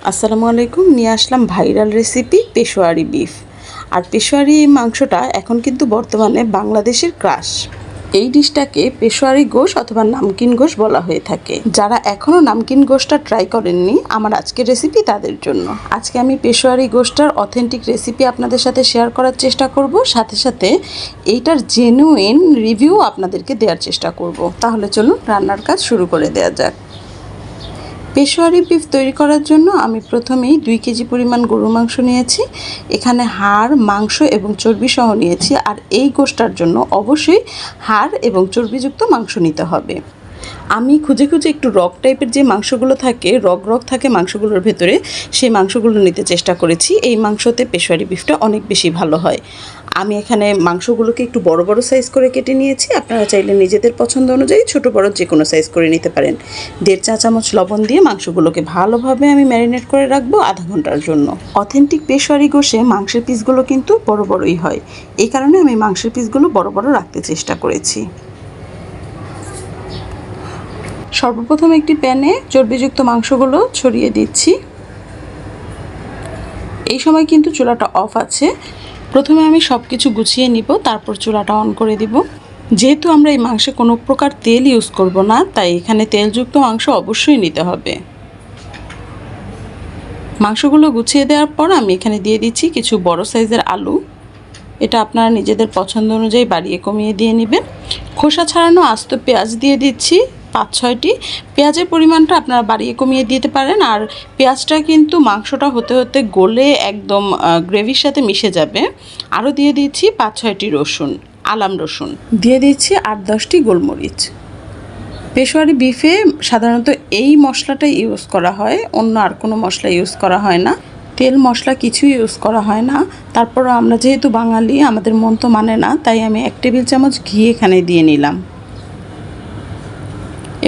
আসসালামু আলাইকুম। নিয়ে আসলাম ভাইরাল রেসিপি পেশোয়ারি বিফ। আর পেশোয়ারি মাংসটা এখন কিন্তু বর্তমানে বাংলাদেশের ক্রাশ। এই ডিশটাকে পেশোয়ারি গোশ অথবা নামকিন গোশ বলা হয়ে থাকে। যারা এখনও নামকিন গোশটা ট্রাই করেননি, আমার আজকের রেসিপি তাদের জন্য। আজকে আমি পেশোয়ারি গোশটার অথেন্টিক রেসিপি আপনাদের সাথে শেয়ার করার চেষ্টা করব, সাথে সাথে এইটার জেনুইন রিভিউ আপনাদেরকে দেওয়ার চেষ্টা করব। তাহলে চলুন রান্নার কাজ শুরু করে দেওয়া যাক। পেশোয়ারি বিফ তৈরি করার জন্য আমি প্রথমেই 2 কেজি পরিমাণ গরুর মাংস নিয়েছি। এখানে হাড়, মাংস এবং চর্বি সহ নিয়েছি। আর এই গোশটার জন্য অবশ্যই হাড় এবং চর্বিযুক্ত মাংস নিতে হবে। আমি খুঁজে খুঁজে একটু রক টাইপের যে মাংসগুলো থাকে, রক থাকে মাংসগুলোর ভেতরে, সেই মাংসগুলো নিতে চেষ্টা করেছি। এই মাংসতে পেশোয়ারি বিফটা অনেক বেশি ভালো হয়। আমি এখানে মাংসগুলোকে একটু বড় বড় সাইজ করে কেটে নিয়েছি। আপনারা চাইলে নিজেদের পছন্দ অনুযায়ী ছোট বড় যে কোনো সাইজ করে নিতে পারেন। 1.5 চা চামচ লবণ দিয়ে মাংসগুলোকে ভালোভাবে আমি ম্যারিনেট করে রাখবো আধা ঘন্টার জন্য। অথেন্টিক পেশোয়ারি গোশে মাংসের পিসগুলো কিন্তু বড় বড়ই হয়। এই কারণে আমি মাংসের পিসগুলো বড় বড় রাখতে চেষ্টা করেছি। সর্বপ্রথম একটি প্যানে চর্বিযুক্ত মাংসগুলো ছড়িয়ে দিচ্ছি। এই সময় কিন্তু চুলাটা অফ আছে। প্রথমে আমি সব কিছু গুছিয়ে নিব, তারপর চুলাটা অন করে দিব। যেহেতু আমরা এই মাংসে কোনো প্রকার তেল ইউজ করব না, তাই এখানে তেলযুক্ত মাংস অবশ্যই নিতে হবে। মাংসগুলো গুছিয়ে দেওয়ার পর আমি এখানে দিয়ে দিচ্ছি কিছু বড় সাইজের আলু। এটা আপনারা নিজেদের পছন্দ অনুযায়ী বাড়িয়ে কমিয়ে দিয়ে নেবেন। খোসা ছাড়ানো আস্ত পেঁয়াজ দিয়ে দিচ্ছি 5-6টি। পেঁয়াজের পরিমাণটা আপনারা বাড়িয়ে কমিয়ে দিতে পারেন। আর পেঁয়াজটা কিন্তু মাংসটা হতে হতে গলে একদম গ্রেভির সাথে মিশে যাবে। আরও দিয়ে দিচ্ছি 5-6টি রসুন, আলাম রসুন দিয়ে দিচ্ছি 8-10টি গোলমরিচ। পেশোয়ারি বিফে সাধারণত এই মশলাটা ইউজ করা হয়, অন্য আর কোনো মশলা ইউজ করা হয় না। তেল মশলা কিছুই ইউজ করা হয় না। তারপরও আমরা যেহেতু বাঙালি, আমাদের মন তো মানে না, তাই আমি 1 টেবিল চামচ ঘি এখানে দিয়ে নিলাম।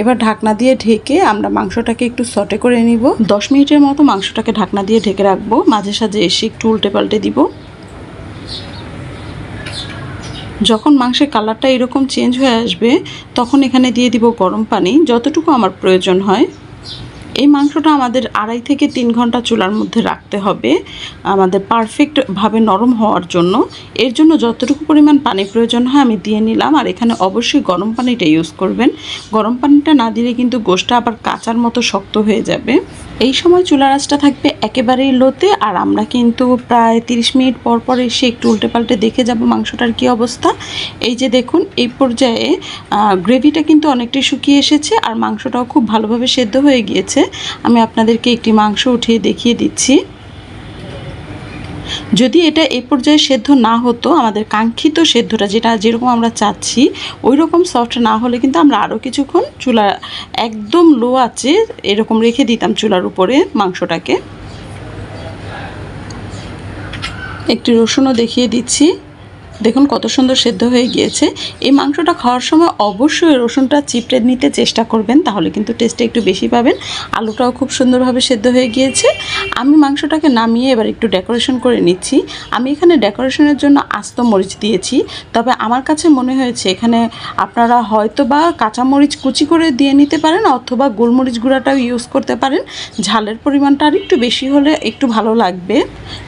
এবার ঢাকনা দিয়ে ঢেকে আমরা মাংসটাকে একটু সটে করে নিব। 10 মিনিটের মতো মাংসটাকে ঢাকনা দিয়ে ঢেকে রাখবো। মাঝে সাঝে এসে একটু উল্টে পাল্টে দিব। যখন মাংসের কালারটা এরকম চেঞ্জ হয়ে আসবে, তখন এখানে দিয়ে দিব গরম পানি, যতটুকু আমার প্রয়োজন হয়। এই মাংসটা আমাদের 2.5 থেকে 3 ঘন্টা চুলার মধ্যে রাখতে হবে আমাদের পারফেক্টভাবে নরম হওয়ার জন্য। এর জন্য যতটুকু পরিমাণ পানি প্রয়োজন হয় আমি দিয়ে নিলাম। আর এখানে অবশ্যই গরম পানিটা ইউজ করবেন। গরম পানিটা না দিলে কিন্তু গোশটা আবার কাঁচার মতো শক্ত হয়ে যাবে। এই সময় চুলার আঁচটা থাকবে একেবারেই লোতে। আর আমরা কিন্তু প্রায় 30 মিনিট পর পর এসে একটু উল্টে পাল্টে দেখে যাব মাংসটার কী অবস্থা। এই যে দেখুন, এই পর্যায়ে গ্রেভিটা কিন্তু অনেকটাই শুকিয়ে এসেছে আর মাংসটাও খুব ভালোভাবে সেদ্ধ হয়ে গিয়েছে। আমি আপনাদেরকে একটি মাংস উঠিয়ে দেখিয়ে দিচ্ছি। যদি এটা এই পর্যায়ে সেদ্ধ না হতো, আমাদের কাঙ্ক্ষিত সেদ্ধটা যেরকম আমরা চাচ্ছি ওই রকম সফট না হলে কিন্তু আমরা আরও কিছুক্ষণ চুলা একদম লো আঁচে এরকম রেখে দিতাম চুলার উপরে মাংসটাকে। একটি রসুনও দেখিয়ে দিচ্ছি। দেখুন কত সুন্দর সেদ্ধ হয়ে গিয়েছে। এই মাংসটা খাওয়ার সময় অবশ্যই রসুনটা চিপড়ে নিতে চেষ্টা করবেন, তাহলে কিন্তু টেস্টটা একটু বেশি পাবেন। আলুটাও খুব সুন্দরভাবে সেদ্ধ হয়ে গিয়েছে। আমি মাংসটাকে নামিয়ে এবার একটু ডেকোরেশন করে নিচ্ছি। আমি এখানে ডেকোরেশনের জন্য আস্ত মরিচ দিয়েছি, তবে আমার কাছে মনে হয়েছে এখানে আপনারা হয়তো বা কাঁচামরিচ কুচি করে দিয়ে নিতে পারেন, অথবা গোলমরিচ গুঁড়াটাও ইউজ করতে পারেন। ঝালের পরিমাণটা আর একটু বেশি হলে একটু ভালো লাগবে।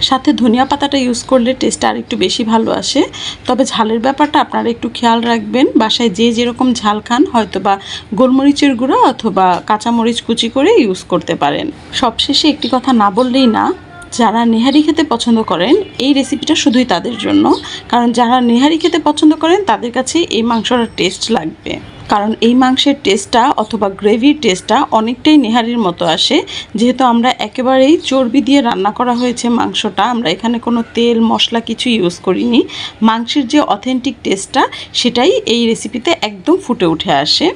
সাথে ধনিয়া পাতাটা ইউজ করলে টেস্টটা আর একটু বেশি ভালো আসে। তবে ঝালের ব্যাপারটা আপনারা একটু খেয়াল রাখবেন। বাসায় যে যেরকম ঝাল খান, হয়তো বা গোলমরিচের গুঁড়ো অথবা কাঁচামরিচ কুচি করে ইউজ করতে পারেন। সবশেষে একটি কথা না বললেই না, যারা নেহারি খেতে পছন্দ করেন এই রেসিপিটা শুধুই তাদের জন্য। কারণ যারা নেহারি খেতে পছন্দ করেন তাদের কাছে এই মাংসটার টেস্ট লাগবে। কারণ এই মাংসের টেস্টটা অথবা গ্রেভির টেস্টটা অনেকটাই নেহারির মতো আসে। যেহেতু আমরা একেবারেই চর্বি দিয়ে রান্না করা হয়েছে মাংসটা, আমরা এখানে কোনো তেল মশলা কিছু ইউজ করিনি। মাংসের যে অথেন্টিক টেস্টটা সেটাই এই রেসিপিতে একদম ফুটে উঠে আসে।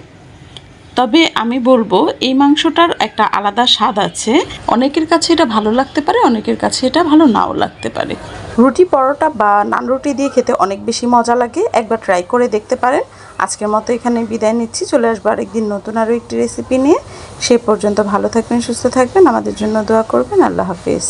তবে আমি বলবো এই মাংসটার একটা আলাদা স্বাদ আছে। অনেকের কাছে এটা ভালো লাগতে পারে, অনেকের কাছে এটা ভালো নাও লাগতে পারে। রুটি, পরোটা বা নান রুটি দিয়ে খেতে অনেক বেশি মজা লাগে। একবার ট্রাই করে দেখতে পারেন। আজকের মতো এখানে বিদায় নিচ্ছি। চলে আসবো আরেকদিন নতুন আরও একটি রেসিপি নিয়ে। সে পর্যন্ত ভালো থাকবেন, সুস্থ থাকবেন, আমাদের জন্য দোয়া করবেন। আল্লাহ হাফেজ।